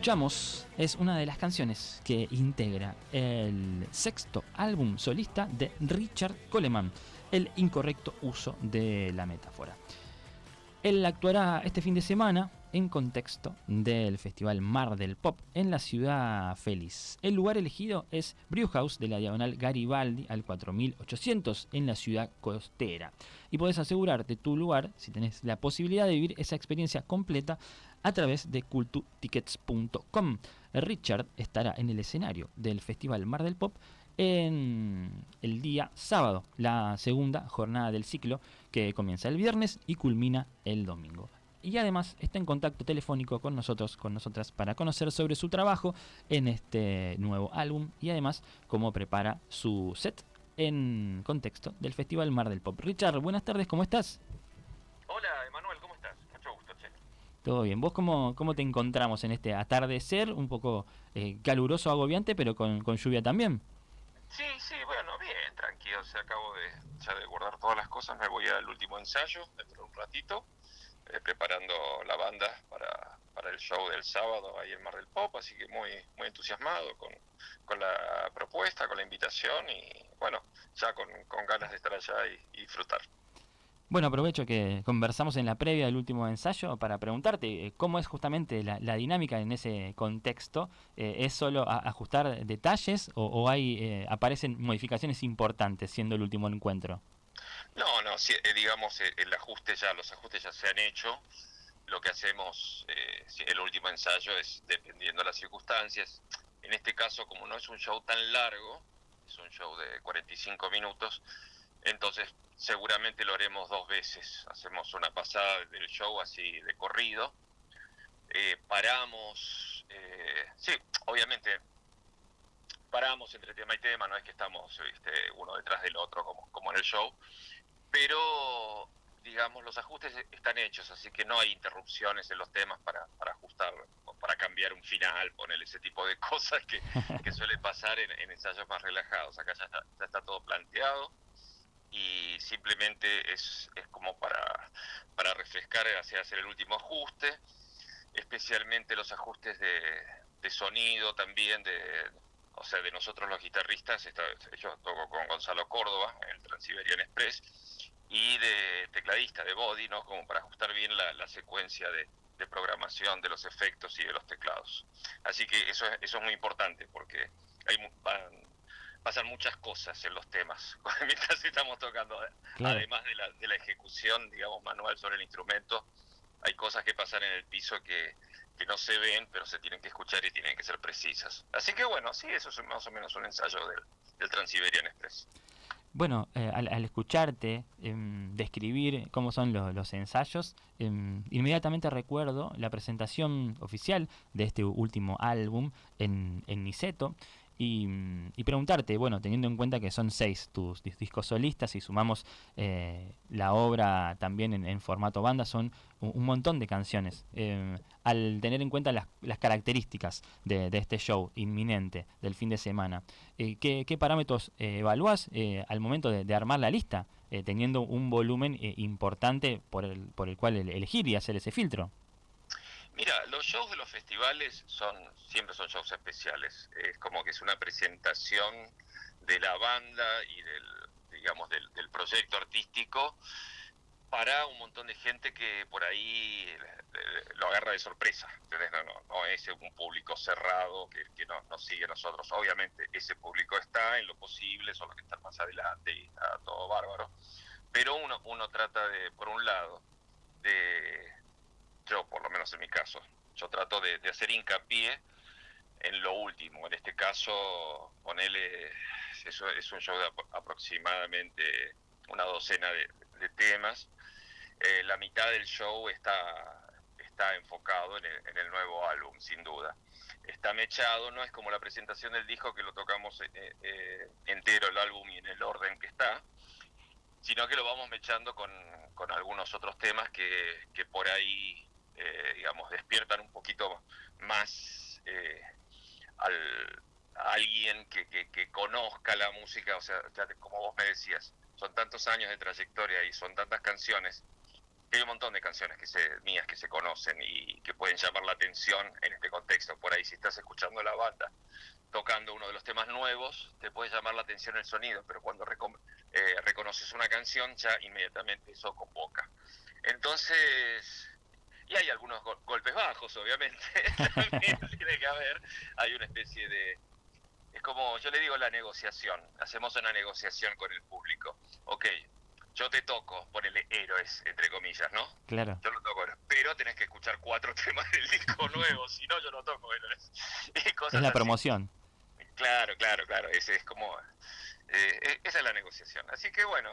Escuchamos es una de las canciones que integra el sexto álbum solista de Richard Coleman, El incorrecto uso de la metáfora. Él actuará este fin de semana en contexto del Festival Mar del Pop en la ciudad feliz. El lugar elegido es Brewhouse de la Diagonal Garibaldi al 4800 en la ciudad costera. Y podés asegurarte tu lugar si tenés la posibilidad de vivir esa experiencia completa a través de cultutickets.com. Richard estará en el escenario del Festival Mar del Pop en el día sábado, la segunda jornada del ciclo que comienza el viernes y culmina el domingo. Y además está en contacto telefónico con nosotros, con nosotras, para conocer sobre su trabajo en este nuevo álbum y además cómo prepara su set en contexto del Festival Mar del Pop. Richard, buenas tardes, ¿cómo estás? Hola, Emanuel, ¿cómo estás? Mucho gusto, che. Todo bien. ¿Vos cómo te encontramos en este atardecer un poco caluroso, agobiante, pero con lluvia también? Sí, bueno, bien, tranquilo. Acabo de guardar todas las cosas. Me voy al último ensayo dentro de un ratito, preparando la banda para el show del sábado ahí en Mar del Pop. Así que muy entusiasmado con la propuesta, con la invitación y bueno, ya con ganas de estar allá y disfrutar. Bueno, aprovecho que conversamos en la previa del último ensayo para preguntarte cómo es justamente la dinámica en ese contexto. ¿Es solo ajustar detalles o hay aparecen modificaciones importantes siendo el último encuentro? No, sí, digamos, los ajustes ya se han hecho. Lo que hacemos, el último ensayo es dependiendo de las circunstancias. En este caso, como no es un show tan largo, es un show de 45 minutos, entonces seguramente lo haremos dos veces. Hacemos una pasada del show así de corrido, paramos, sí, obviamente paramos entre tema y tema, no es que estamos uno detrás del otro como en el show, pero digamos los ajustes están hechos, así que no hay interrupciones en los temas para ajustar o para cambiar un final, poner ese tipo de cosas que suele pasar en ensayos más relajados. Acá ya está todo planteado y simplemente es como para refrescar hacia hacer el último ajuste, especialmente los ajustes de sonido también, o sea, de nosotros los guitarristas. Yo toco con Gonzalo Córdoba en el Transiberian Express, y de tecladista, de body, ¿no? Como para ajustar bien la secuencia de programación de los efectos y de los teclados. Así que eso es muy importante porque pasan muchas cosas en los temas mientras estamos tocando, Claro. además de la ejecución, digamos, manual sobre el instrumento. Hay cosas que pasan en el piso que no se ven, pero se tienen que escuchar y tienen que ser precisas. Así que bueno, sí, eso es más o menos un ensayo del Transiberian Express. Bueno, al escucharte describir cómo son los ensayos, inmediatamente recuerdo la presentación oficial de este último álbum en Niceto y preguntarte, bueno, teniendo en cuenta que son 6 tus discos solistas y sumamos la obra también en formato banda, son un montón de canciones. Al tener en cuenta las características de este show inminente del fin de semana, ¿qué parámetros evalúas al momento de armar la lista, teniendo un volumen importante por el cual elegir y hacer ese filtro? Mira, los shows de los festivales siempre son shows especiales. Es como que es una presentación de la banda y del proyecto artístico para un montón de gente que por ahí lo agarra de sorpresa. ¿Entendés? No es un público cerrado que nos sigue a nosotros. Obviamente ese público está en lo posible, son los que están más adelante y está todo bárbaro. Pero uno trata por un lado, de yo por lo menos en mi caso, yo trato de hacer hincapié en lo último. En este caso, ponele, eso es un show de aproximadamente una docena de temas. La mitad del show está enfocado en el nuevo álbum, sin duda. Está mechado, no es como la presentación del disco que lo tocamos entero el álbum y en el orden que está, sino que lo vamos mechando con algunos otros temas que por ahí, digamos, despiertan un poquito más a alguien que conozca la música. O sea, como vos me decías, son tantos años de trayectoria y son tantas canciones Hay un montón de canciones mías que se conocen y que pueden llamar la atención en este contexto. Por ahí, si estás escuchando la banda tocando uno de los temas nuevos, te puede llamar la atención el sonido, pero cuando reconoces una canción, ya inmediatamente eso convoca. Entonces, y hay algunos golpes bajos, obviamente, también tiene que haber. Hay una especie de... Es como, yo le digo, la negociación. Hacemos una negociación con el público. Ok, yo te toco, ponele héroes, entre comillas, ¿no? Claro. Yo lo toco, pero tenés que escuchar 4 temas del disco nuevo, si no, yo no toco héroes. Y Es cosas la así. promoción. Claro, claro, claro. Ese es como... esa es la negociación. Así que bueno,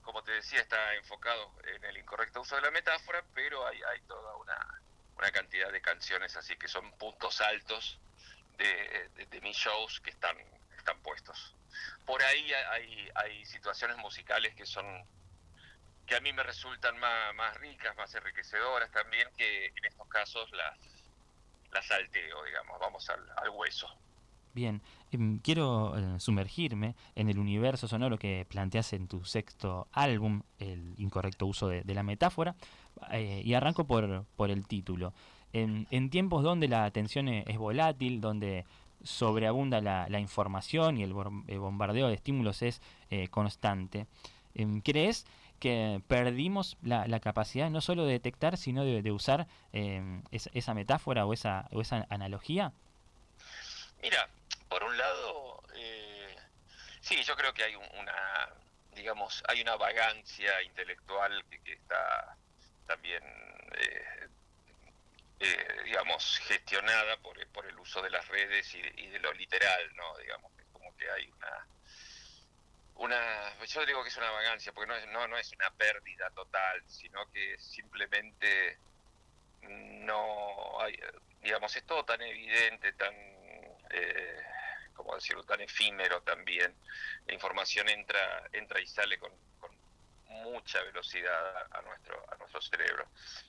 como te decía, está enfocado en el incorrecto uso de la metáfora, pero hay toda una cantidad de canciones así que son puntos altos de mis shows que están puestos. Por ahí hay situaciones musicales que a mí me resultan más ricas, más enriquecedoras también, que en estos casos las salteo, digamos, vamos al hueso. Bien, quiero sumergirme en el universo sonoro que planteas en tu sexto álbum, El incorrecto uso de la metáfora, y arranco por el título. En tiempos donde la atención es volátil, donde sobreabunda la información y el bombardeo de estímulos es constante, ¿crees que perdimos la capacidad no solo de detectar, sino de usar esa metáfora o esa analogía? Mira, por un lado, sí, yo creo que hay digamos, hay una vagancia intelectual que está también, digamos, gestionada por el uso de las redes y de lo literal, ¿no? Digamos, es como que hay yo digo que es una vagancia, porque no es una pérdida total, sino que simplemente no hay, digamos, es todo tan evidente, eh, ¿cómo decirlo?, tan efímero también. La información entra y sale con mucha velocidad a nuestro cerebro.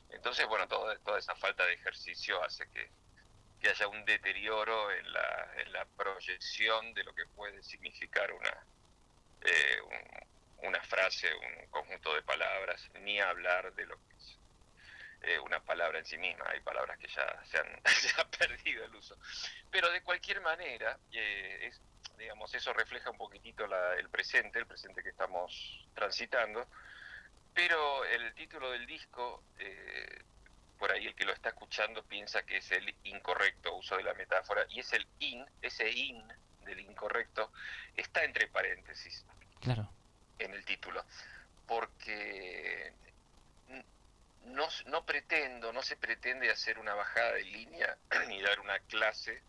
Entonces, bueno, toda esa falta de ejercicio hace que haya un deterioro en la proyección de lo que puede significar una frase, un conjunto de palabras, ni hablar de lo que es una palabra en sí misma. Hay palabras que ya se ha perdido el uso. Pero de cualquier manera, digamos, eso refleja un poquitito el presente que estamos transitando. Pero el título del disco, por ahí el que lo está escuchando piensa que es el incorrecto uso de la metáfora, y es ese in del incorrecto, está entre paréntesis Claro. en el título, porque no se pretende hacer una bajada de línea, ni dar una clase,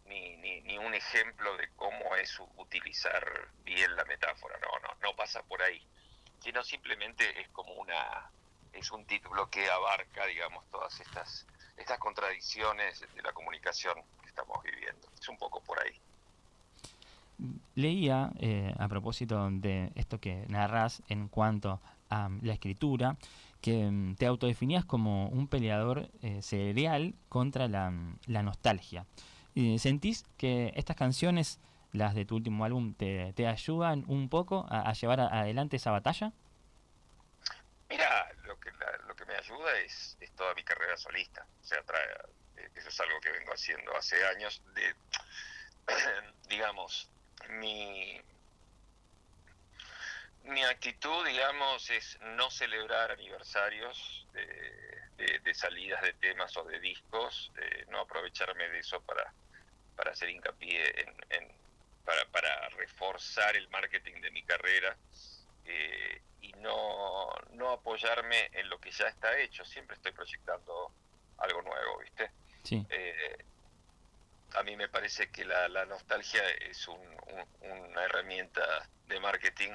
ni un ejemplo de cómo es utilizar bien la metáfora. No pasa por ahí, sino simplemente es un título que abarca, digamos, todas estas contradicciones de la comunicación que estamos viviendo. Es un poco por ahí. Leía, a propósito de esto que narras en cuanto a la escritura, que te autodefinías como un peleador serial contra la nostalgia. ¿Sentís que estas canciones, las de tu último álbum, te ayudan un poco a llevar adelante esa batalla? Mira, lo que me ayuda es toda mi carrera solista. O sea, eso es algo que vengo haciendo hace años. Digamos, mi, mi actitud, digamos, es no celebrar aniversarios de salidas de temas o de discos, no aprovecharme de eso para hacer hincapié para reforzar el marketing de mi carrera, y no apoyarme en lo que ya está hecho. Siempre estoy proyectando algo nuevo, ¿viste? Sí. A mí me parece que la nostalgia es una herramienta de marketing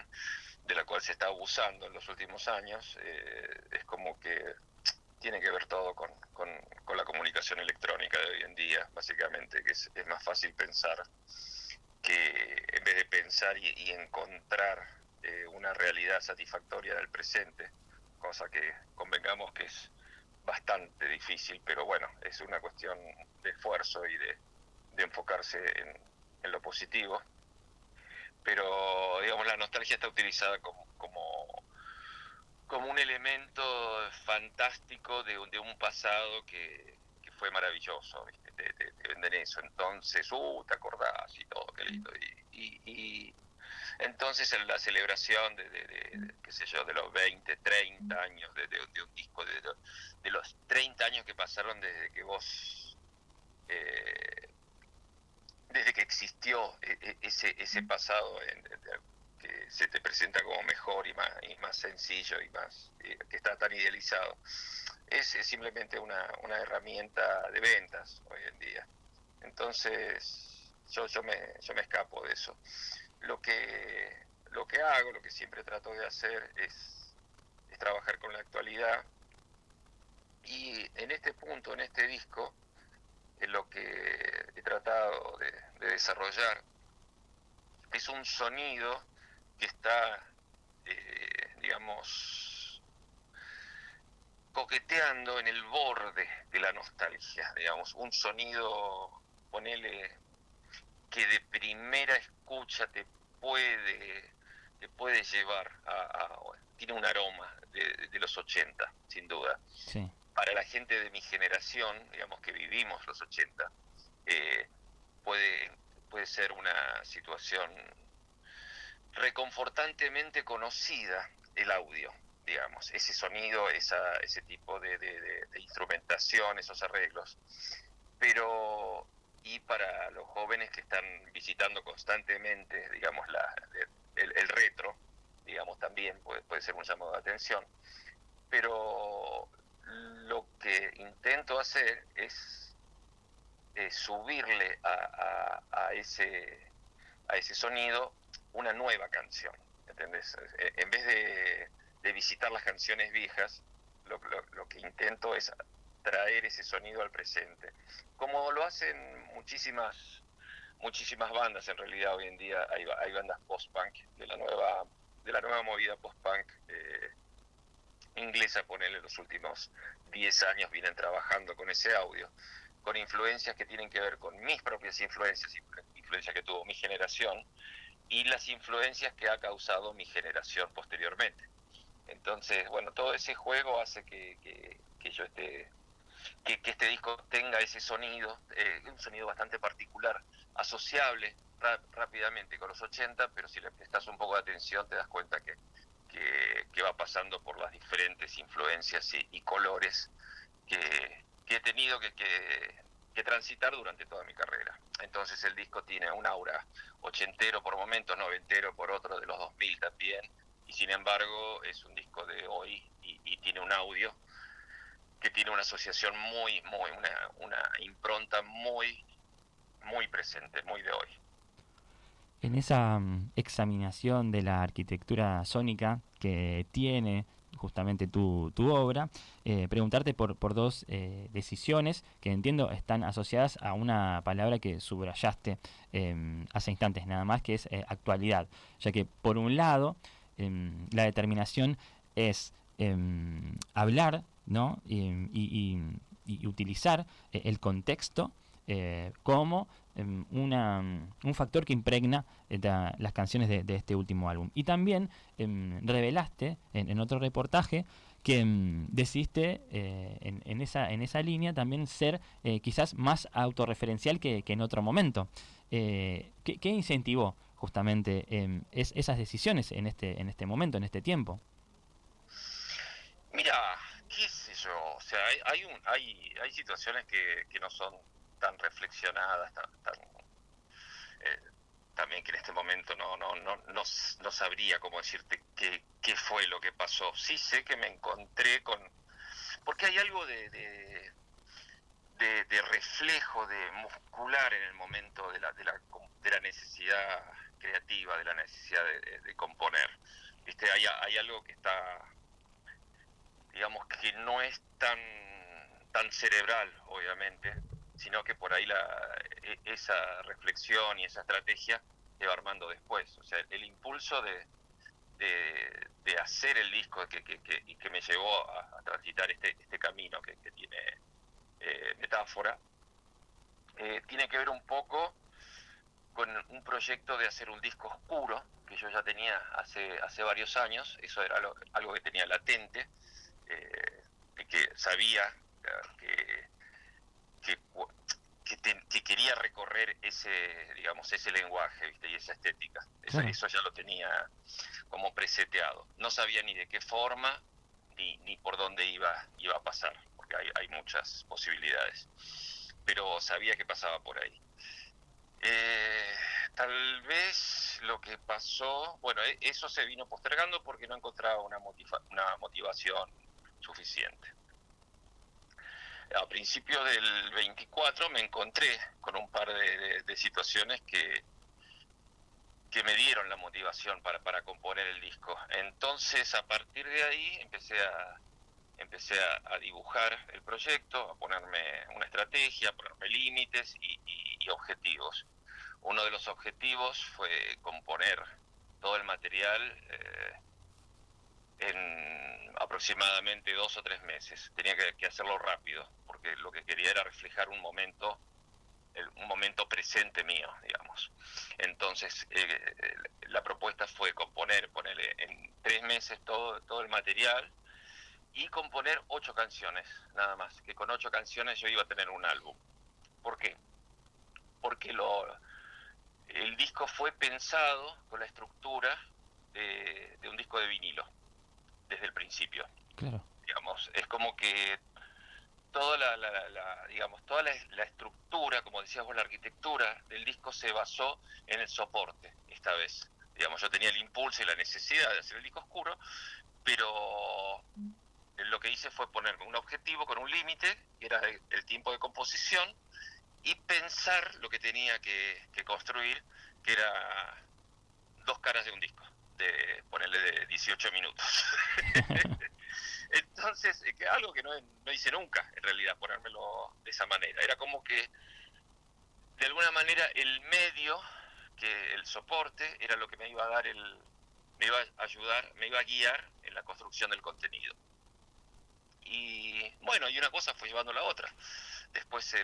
de la cual se está abusando en los últimos años. Es como que tiene que ver todo con la comunicación electrónica de hoy en día, básicamente, que es más fácil pensar que en vez de pensar y encontrar una realidad satisfactoria del presente, cosa que convengamos que es bastante difícil, pero bueno, es una cuestión de esfuerzo y de enfocarse en lo positivo. Pero digamos, la nostalgia está utilizada como un elemento fantástico de un pasado que fue maravilloso, ¿viste? Te venden eso, entonces, te acordás y todo, qué lindo. Y entonces en la celebración qué sé yo, de los 20, 30 años de un disco, de los 30 años que pasaron desde que vos, desde que existió ese pasado que se te presenta como mejor y más sencillo y más que está tan idealizado, es simplemente una herramienta de ventas hoy en día. Entonces yo me escapo de eso. Lo que hago, lo que siempre trato de hacer es trabajar con la actualidad, y en este punto, en este disco, lo que he tratado de desarrollar es un sonido que está, digamos, coqueteando en el borde de la nostalgia, digamos, un sonido, ponele, que de primera escucha te puede llevar tiene un aroma de los 80, sin duda. Sí. Para la gente de mi generación, digamos, que vivimos los 80, eh, puede, puede ser una situación reconfortantemente conocida, el audio, digamos, ese sonido, ese tipo de instrumentación, esos arreglos. Pero, y para los jóvenes que están visitando constantemente, digamos, el retro, digamos, también puede ser un llamado de atención. Pero lo que intento hacer es subirle a ese sonido una nueva canción, ¿entendés? En vez de visitar las canciones viejas, lo que intento es traer ese sonido al presente, como lo hacen muchísimas bandas. En realidad hoy en día hay bandas post-punk de la nueva movida post-punk inglesa, ponele, los últimos 10 años vienen trabajando con ese audio, con influencias que tienen que ver con mis propias influencias que tuvo mi generación, y las influencias que ha causado mi generación posteriormente. Entonces, bueno, todo ese juego hace que yo que este disco tenga ese sonido, un sonido bastante particular, asociable rápidamente con los 80, pero si le prestas un poco de atención te das cuenta que va pasando por las diferentes influencias y colores que he tenido que transitar durante toda mi carrera. Entonces el disco tiene un aura ochentero por momentos, noventero por otro, de los 2000 también, y sin embargo es un disco de hoy y tiene un audio que tiene una asociación una impronta muy presente, muy de hoy. En esa examinación de la arquitectura sónica que tiene justamente tu obra, preguntarte por dos decisiones que entiendo están asociadas a una palabra que subrayaste hace instantes nada más, que es actualidad, ya que por un lado la determinación es hablar, ¿no? Y utilizar el contexto como un factor que impregna las canciones de este último álbum. Y también revelaste en otro reportaje que decidiste en esa línea también ser quizás más autorreferencial que en otro momento. ¿Qué incentivó justamente esas decisiones en este momento, en este tiempo? Mira, qué sé yo, o sea, hay situaciones que no son tan reflexionadas, eh, también, que en este momento no sabría cómo decirte qué fue lo que pasó. Sí sé que me encontré porque hay algo de reflejo, de muscular en el momento de la necesidad creativa, de la necesidad de componer. ¿Viste? Hay algo que está, digamos, que no es tan cerebral, obviamente, sino que por ahí esa reflexión y esa estrategia se va armando después. O sea, el impulso de hacer el disco y que me llevó a transitar este camino que tiene Metáfora, tiene que ver un poco con un proyecto de hacer un disco oscuro, que yo ya tenía hace varios años. Eso era algo que tenía latente, de que sabía que, que, que quería recorrer ese lenguaje, ¿viste? Y esa estética. Claro. Eso ya lo tenía como preseteado. No sabía ni de qué forma, ni por dónde iba a pasar, porque hay muchas posibilidades. Pero sabía que pasaba por ahí. Tal vez lo que pasó, bueno, eso se vino postergando porque no encontraba una motivación suficiente. A principios del 24 me encontré con un par de situaciones que me dieron la motivación para componer el disco. Entonces, a partir de ahí empecé a dibujar el proyecto, a ponerme una estrategia, a ponerme límites y objetivos. Uno de los objetivos fue componer todo el material en aproximadamente 2 o 3 meses. Tenía que hacerlo rápido, porque lo que quería era reflejar un momento presente mío, digamos. Entonces, la propuesta fue ponerle en 3 meses todo el material y componer 8 canciones, nada más. Que con 8 canciones yo iba a tener un álbum. ¿Por qué? Porque el disco fue pensado con la estructura de un disco de vinilo, desde el principio. Claro. Digamos, es como que toda toda la estructura, como decías vos, la arquitectura del disco se basó en el soporte, esta vez. Digamos, yo tenía el impulso y la necesidad de hacer el disco oscuro, pero lo que hice fue ponerme un objetivo con un límite, que era el tiempo de composición, y pensar lo que tenía que construir, que era 2 caras de un disco, de ponerle de 18 minutos. Entonces, algo que no hice nunca, en realidad, ponérmelo de esa manera. Era como que, de alguna manera, el medio, que el soporte, era lo que me iba a dar me iba a ayudar, me iba a guiar en la construcción del contenido. Y bueno, y una cosa fue llevando a la otra. Después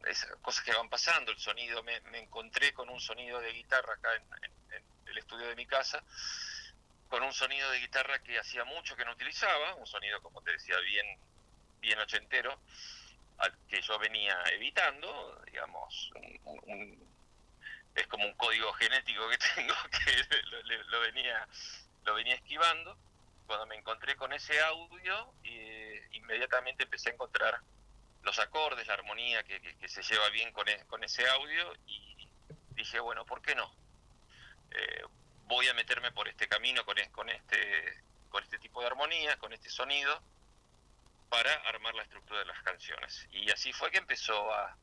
esas cosas que van pasando, el sonido, me encontré con un sonido de guitarra acá en el estudio de mi casa, con un sonido de guitarra que hacía mucho que no utilizaba, un sonido, como te decía, bien ochentero, al que yo venía evitando, digamos, es como un código genético que tengo que lo venía esquivando. Cuando me encontré con ese audio, inmediatamente empecé a encontrar los acordes, la armonía que se lleva bien con ese audio, y dije, bueno, ¿por qué no? Voy a meterme por este camino con este tipo de armonía, con este sonido, para armar la estructura de las canciones. Y así fue que empezó a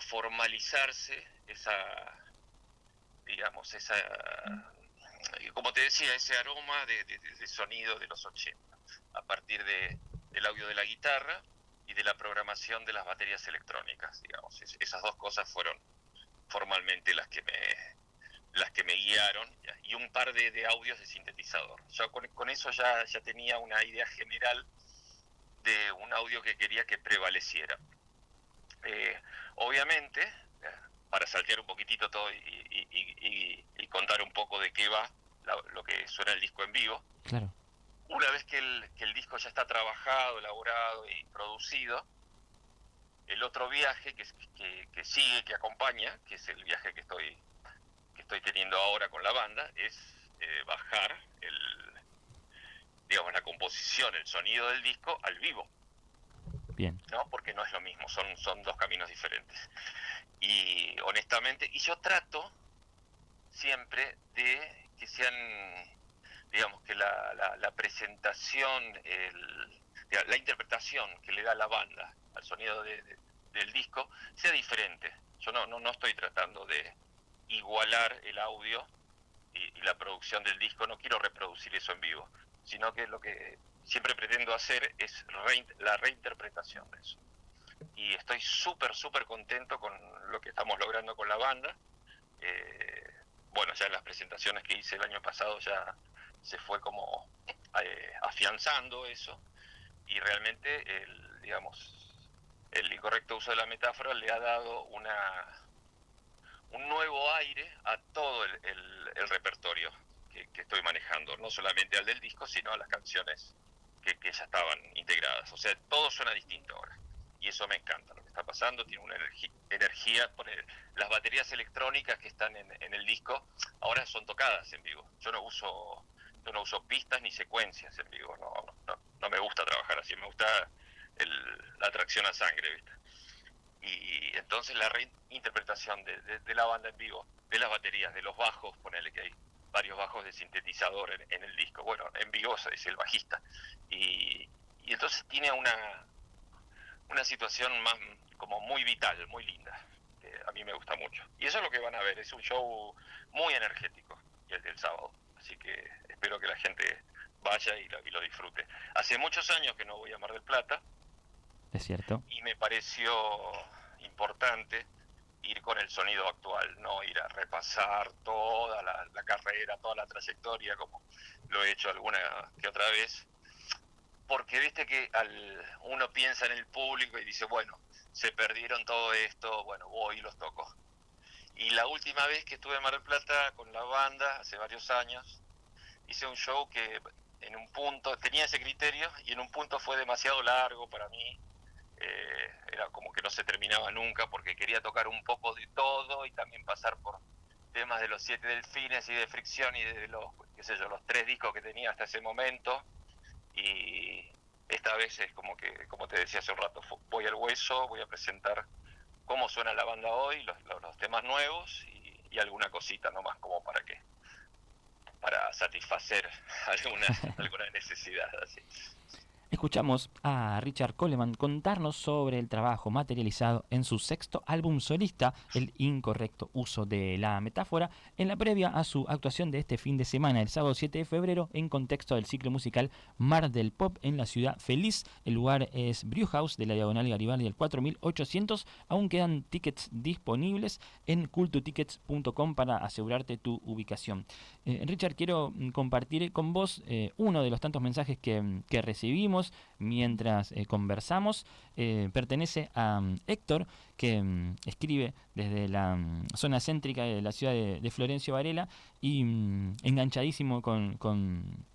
formalizarse como te decía, ese aroma de sonido de los 80, a partir del audio de la guitarra y de la programación de las baterías electrónicas, digamos. Esas 2 cosas fueron formalmente las que me guiaron, y un par de audios de sintetizador. Yo con eso ya tenía una idea general de un audio que quería que prevaleciera. Obviamente, para saltear un poquitito todo y contar un poco de qué va lo que suena el disco en vivo. Claro. Una vez que el disco ya está trabajado, elaborado y producido, el otro viaje que sigue, que acompaña, que es el viaje que estoy teniendo ahora con la banda, es bajar la composición, el sonido del disco al vivo. Bien. ¿No? Porque no es lo mismo, son 2 caminos diferentes. Y honestamente, yo trato siempre de que sean, digamos, que la presentación, la interpretación que le da la banda al sonido del disco sea diferente. Yo no estoy tratando de igualar el audio y la producción del disco, no quiero reproducir eso en vivo, sino que lo que siempre pretendo hacer es la reinterpretación de eso. Y estoy súper contento con lo que estamos logrando con la banda. Bueno, ya en las presentaciones que hice el año pasado ya se fue como afianzando eso, y realmente el incorrecto uso de la metáfora le ha dado un nuevo aire a todo el repertorio que estoy manejando, no solamente al del disco, sino a las canciones que ya estaban integradas. O sea, todo suena distinto ahora. Y eso me encanta, lo que está pasando, tiene una energía. Las baterías electrónicas que están en el disco ahora son tocadas en vivo. Yo no uso pistas ni secuencias en vivo, no me gusta trabajar así, me gusta la atracción a sangre, ¿viste? Y entonces la reinterpretación de la banda en vivo, de las baterías, de los bajos, ponele que hay varios bajos de sintetizador en el disco. Bueno, en vivo es el bajista. Y entonces tiene una situación más como muy vital, muy linda, que a mí me gusta mucho. Y eso es lo que van a ver, es un show muy energético, el del sábado. Así que espero que la gente vaya y lo disfrute. Hace muchos años que no voy a Mar del Plata, Es cierto. y me pareció importante ir con el sonido actual, no ir a repasar toda la carrera, toda la trayectoria, como lo he hecho alguna que otra vez, porque viste que uno piensa en el público y dice, bueno, se perdieron todo esto, bueno, voy y los toco. Y la última vez que estuve en Mar del Plata con la banda, hace varios años, hice un show que en un punto tenía ese criterio y en un punto fue demasiado largo para mí. Era como que no se terminaba nunca porque quería tocar un poco de todo y también pasar por temas de los 7 Delfines y de Fricción y de los, qué sé yo, los 3 discos que tenía hasta ese momento. Y esta vez es como que, como te decía hace un rato, voy al hueso, voy a presentar cómo suena la banda hoy, los temas nuevos y alguna cosita nomás como para satisfacer alguna necesidad así. Escuchamos a Richard Coleman contarnos sobre el trabajo materializado en su sexto álbum solista, El incorrecto uso de la metáfora, en la previa a su actuación de este fin de semana, el sábado 7 de febrero, en contexto del ciclo musical Mar del Pop en la ciudad feliz. El lugar es Brewhouse de la Diagonal Garibaldi del 4800. Aún quedan tickets disponibles en cultotickets.com para asegurarte tu ubicación. Richard, quiero compartir con vos uno de los tantos mensajes que recibimos mientras conversamos. Pertenece a Héctor, que escribe desde la zona céntrica de la ciudad de Florencio Varela y enganchadísimo con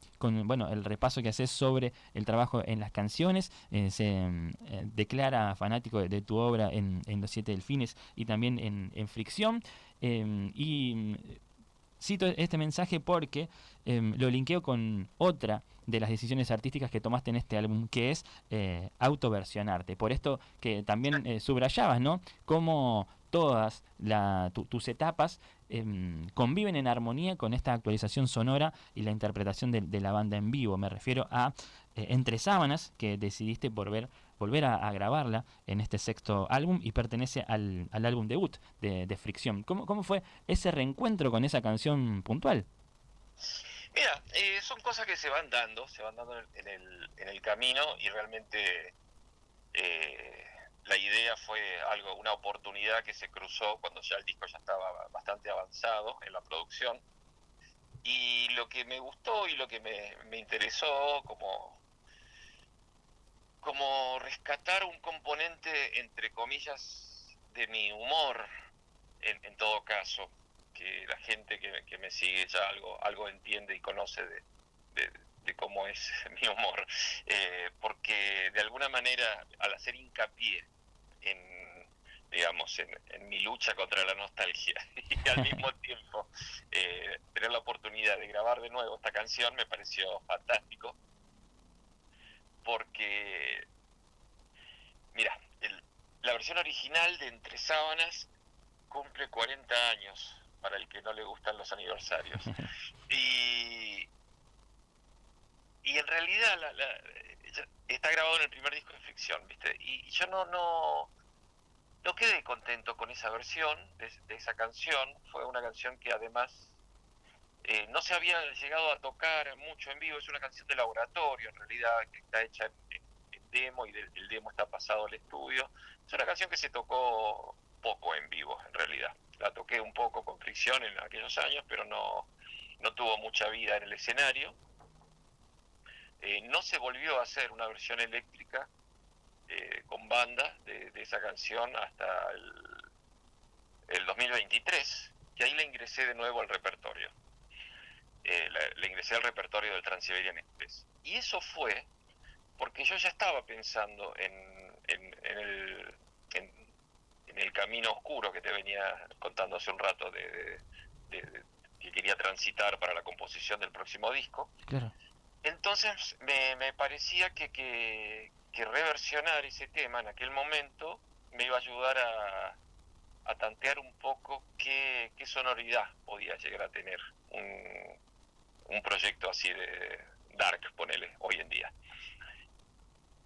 bueno, el repaso que haces sobre el trabajo en las canciones. Se declara fanático de tu obra en Los Siete Delfines y también en Fricción. Y cito este mensaje porque lo linkeo con otra de las decisiones artísticas que tomaste en este álbum, que es autoversionarte. Por esto que también subrayabas, ¿no? Cómo todas tus etapas conviven en armonía con esta actualización sonora y la interpretación de la banda en vivo. Me refiero a Entre Sábanas, que decidiste volver a grabarla en este sexto álbum y pertenece al álbum debut de Fricción. ¿Cómo fue ese reencuentro con esa canción puntual? Mira, son cosas que se van dando en el camino y realmente eh, la idea fue una oportunidad que se cruzó cuando ya el disco ya estaba bastante avanzado en la producción. Y lo que me gustó y lo que me interesó como rescatar un componente, entre comillas, de mi humor, en todo caso, que la gente que me sigue ya algo entiende y conoce de, de cómo es mi humor, porque de alguna manera, al hacer hincapié en, digamos, en mi lucha contra la nostalgia y al mismo tiempo tener la oportunidad de grabar de nuevo esta canción me pareció fantástico, porque mira, la versión original de Entre Sábanas cumple 40 años, para el que no le gustan los aniversarios. Y, y en realidad está grabado en el primer disco de Fricción, ¿viste? Y yo no quedé contento con esa versión de esa canción. Fue una canción que además no se había llegado a tocar mucho en vivo. Es una canción de laboratorio, en realidad, que está hecha en demo y el demo está pasado al estudio. Es una canción que se tocó poco en vivo, en realidad. La toqué un poco con Fricción en aquellos años, pero no tuvo mucha vida en el escenario. No se volvió a hacer una versión eléctrica con banda de esa canción hasta el 2020. 23, que ahí le ingresé de nuevo al repertorio. Le ingresé al repertorio del Trans-Siberian Express. Y eso fue porque yo ya estaba pensando en el camino oscuro que te venía contando hace un rato que quería transitar para la composición del próximo disco. Claro. Entonces me parecía que reversionar ese tema en aquel momento me iba a ayudar a tantear un poco qué sonoridad podía llegar a tener un proyecto así de dark, ponele, hoy en día.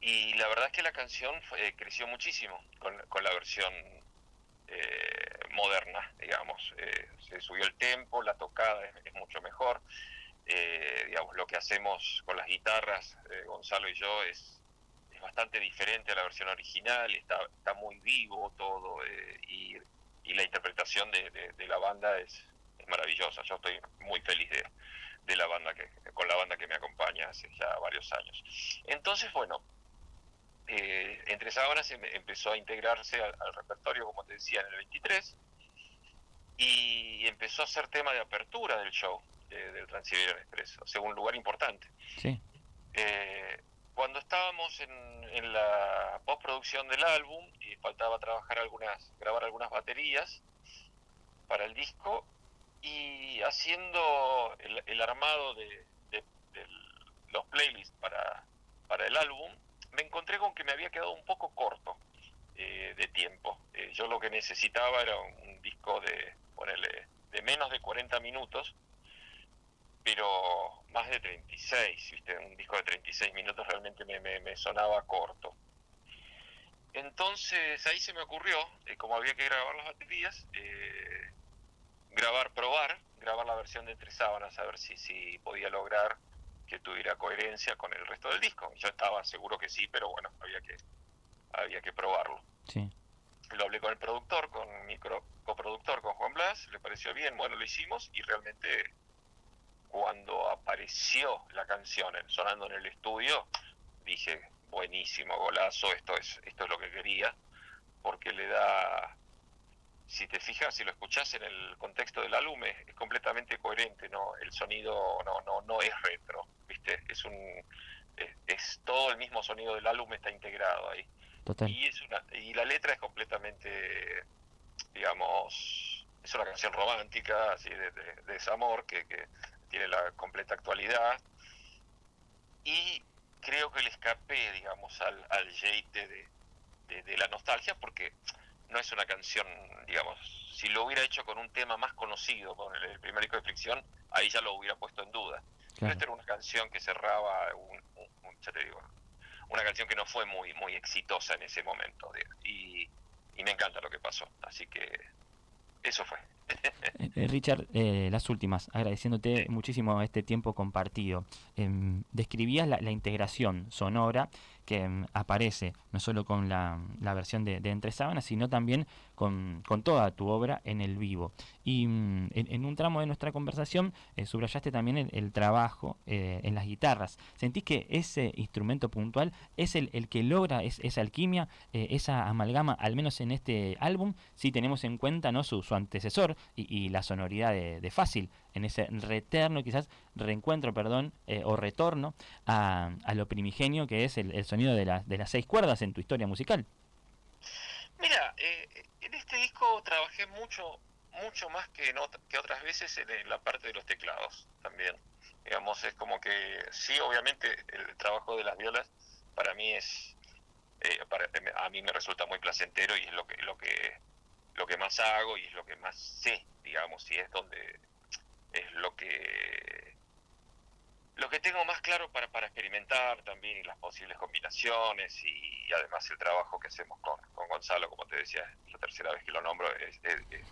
Y la verdad es que la canción creció muchísimo con la versión moderna, digamos. Se subió el tempo, la tocada es mucho mejor. Digamos, lo que hacemos con las guitarras, Gonzalo y yo, es bastante diferente a la versión original, está muy vivo todo, y la interpretación de la banda es maravillosa. Yo estoy muy feliz de la banda con la banda que me acompaña hace ya varios años. Entonces, bueno, Entre Sábanas empezó a integrarse al repertorio, como te decía, en el 23, y empezó a ser tema de apertura del show del Trans-Siberian Express, o sea, un lugar importante. Sí. Cuando estábamos en la postproducción del álbum y faltaba grabar algunas baterías para el disco, y haciendo el armado de los playlists para el álbum, me encontré con que me había quedado un poco corto de tiempo. Yo lo que necesitaba era un disco de menos de 40 minutos, pero más de 36, ¿viste? Un disco de 36 minutos realmente me sonaba corto. Entonces ahí se me ocurrió, como había que grabar las baterías, grabar la versión de Entre Sábanas, a ver si podía lograr que tuviera coherencia con el resto del disco. Yo estaba seguro que sí, pero bueno, había que probarlo. Sí. Lo hablé con el productor, con mi coproductor, con Juan Blas, le pareció bien, bueno, lo hicimos, y realmente cuando apareció la canción sonando en el estudio, dije, buenísimo, golazo, esto es lo que quería, porque le da, si te fijas, si lo escuchás en el contexto del álbum, es completamente coherente, ¿no? El sonido no es retro, ¿viste? Es todo el mismo sonido del álbum, está integrado ahí. Total. Y la letra es completamente, digamos, es una canción romántica, así de desamor, que tiene la completa actualidad, y creo que le escapé, digamos, al yeite de la nostalgia, porque no es una canción, digamos, si lo hubiera hecho con un tema más conocido, con el primer disco de Fricción, ahí ya lo hubiera puesto en duda. Claro. Pero esta era una canción que cerraba ya te digo, una canción que no fue muy exitosa en ese momento, y me encanta lo que pasó, así que eso fue. Richard, las últimas, agradeciéndote Sí. muchísimo este tiempo compartido. Describías la integración sonora que aparece no solo con la versión de Entre Sábanas, sino también con toda tu obra en el vivo. Y en un tramo de nuestra conversación subrayaste también el trabajo en las guitarras. ¿Sentís que ese instrumento puntual es el que logra esa alquimia, esa amalgama, al menos en este álbum, si tenemos en cuenta, ¿no?, su antecesor y la sonoridad de Fácil, en ese reencuentro, o retorno a lo primigenio que es el sonido de las 6 cuerdas en tu historia musical? Mira, en este disco trabajé mucho más que otras veces en la parte de los teclados también. Digamos, es como que sí, obviamente el trabajo de las violas para mí a mí me resulta muy placentero, y es lo que más hago, y es lo que más sé, digamos, y es donde es lo que tengo más claro para experimentar también, y las posibles combinaciones, y además el trabajo que hacemos con Gonzalo, como te decía, es la tercera vez que lo nombro, es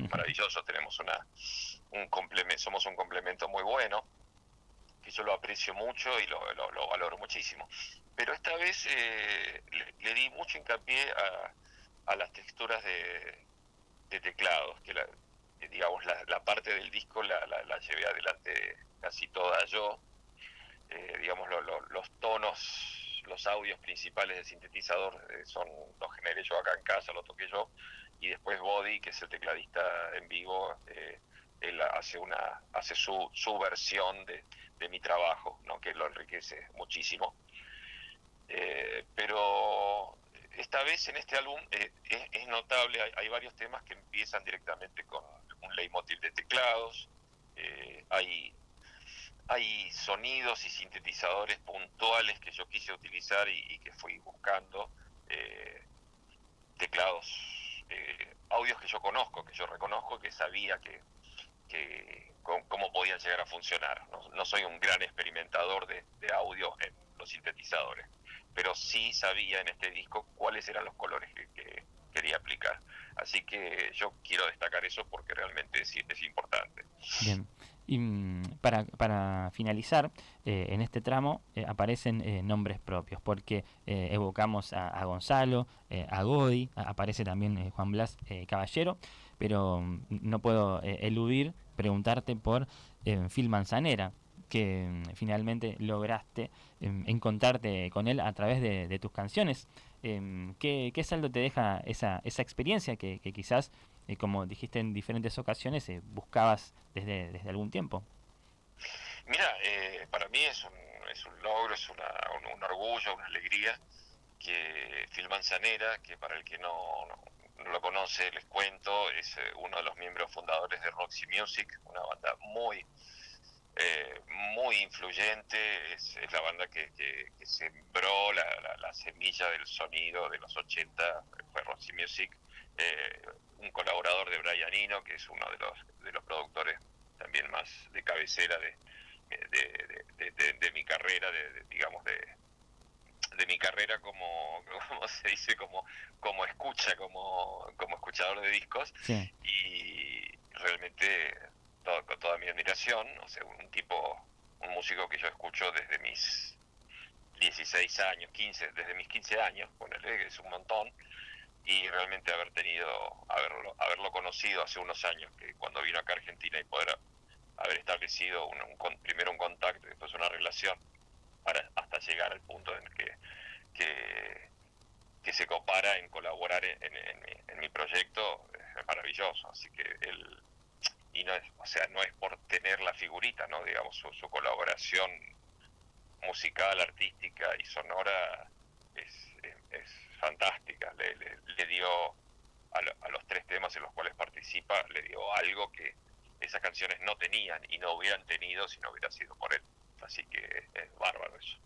maravilloso. Tenemos somos un complemento muy bueno, que yo lo aprecio mucho y lo valoro muchísimo. Pero esta vez le di mucho hincapié a las texturas de teclados, digamos, la parte del disco la llevé adelante casi toda yo. Digamos, los tonos, los audios principales del sintetizador los generé yo acá en casa, lo toqué yo, y después Body, que es el tecladista en vivo, él hace su versión de mi trabajo, ¿no? Que lo enriquece muchísimo. Pero esta vez en este álbum es notable, hay varios temas que empiezan directamente con un leitmotiv de teclados, hay sonidos y sintetizadores puntuales que yo quise utilizar y que fui buscando, teclados, audios que yo conozco, que yo reconozco, que sabía cómo podían llegar a funcionar. No soy un gran experimentador de audio en los sintetizadores, pero sí sabía en este disco cuáles eran los colores que quería aplicar. Así que yo quiero destacar eso porque realmente es importante. Bien. Y para finalizar, en este tramo aparecen nombres propios, porque evocamos a Gonzalo, a Godi, aparece también Juan Blas Caballero, pero no puedo eludir preguntarte por Phil Manzanera, que finalmente lograste encontrarte con él a través de tus canciones. ¿Qué saldo te deja esa experiencia que quizás como dijiste en diferentes ocasiones, buscabas desde algún tiempo? Mira, para mí es un logro, un orgullo, una alegría que Phil Manzanera, que para el que no lo conoce, les cuento, es uno de los miembros fundadores de Roxy Music, una banda muy influyente, es la banda que sembró la semilla del sonido de los 80, fue Roxy Music, un colaborador de Brian Eno, que es uno de los productores también más de cabecera de mi carrera, digamos, de mi carrera como se dice, como escuchador de discos, Sí. y realmente con toda mi admiración, o sea, un músico que yo escucho desde mis 16 años, desde mis 15 años, ponele, que es un montón, y realmente haberlo conocido hace unos años, que cuando vino acá a Argentina, y poder haber establecido primero un contacto y después una relación, hasta llegar al punto en que, que se copara en colaborar en mi proyecto, es maravilloso. Así que y no es, o sea, no es por tener la figurita, ¿no? Digamos, su colaboración musical, artística y sonora es fantástica. Le dio a los tres temas en los cuales participa, le dio algo que esas canciones no tenían y no hubieran tenido si no hubiera sido por él. Así que es bárbaro eso.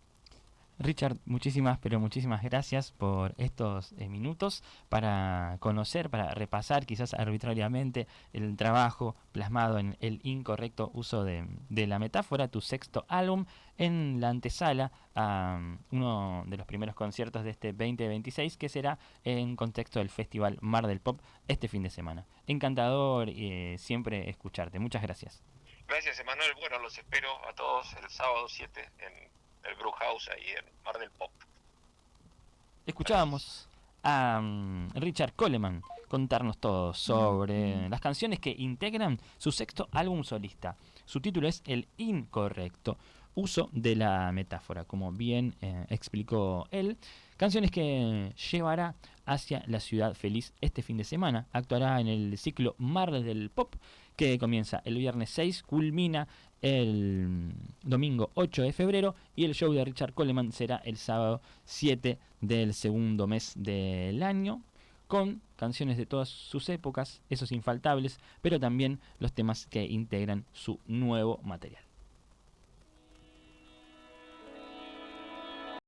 Richard, muchísimas, pero muchísimas gracias por estos minutos para conocer, para repasar quizás arbitrariamente el trabajo plasmado en el incorrecto uso de la metáfora, tu sexto álbum, en la antesala a uno de los primeros conciertos de este 2026, que será en contexto del Festival Mar del Pop este fin de semana. Encantador siempre escucharte. Muchas gracias. Gracias, Emanuel. Bueno, los espero a todos el sábado 7 en el Brewhouse, ahí en Mar del Pop. Gracias. Escuchábamos a Richard Coleman contarnos todo sobre las canciones que integran su sexto álbum solista. Su título es El Incorrecto uso de la metáfora, como bien explicó él. Canciones que llevará hacia la ciudad feliz este fin de semana. Actuará en el ciclo Mar del Pop, que comienza el viernes 6, culmina el domingo 8 de febrero, y el show de Richard Coleman será el sábado 7 del segundo mes del año, con canciones de todas sus épocas, esos infaltables, pero también los temas que integran su nuevo material.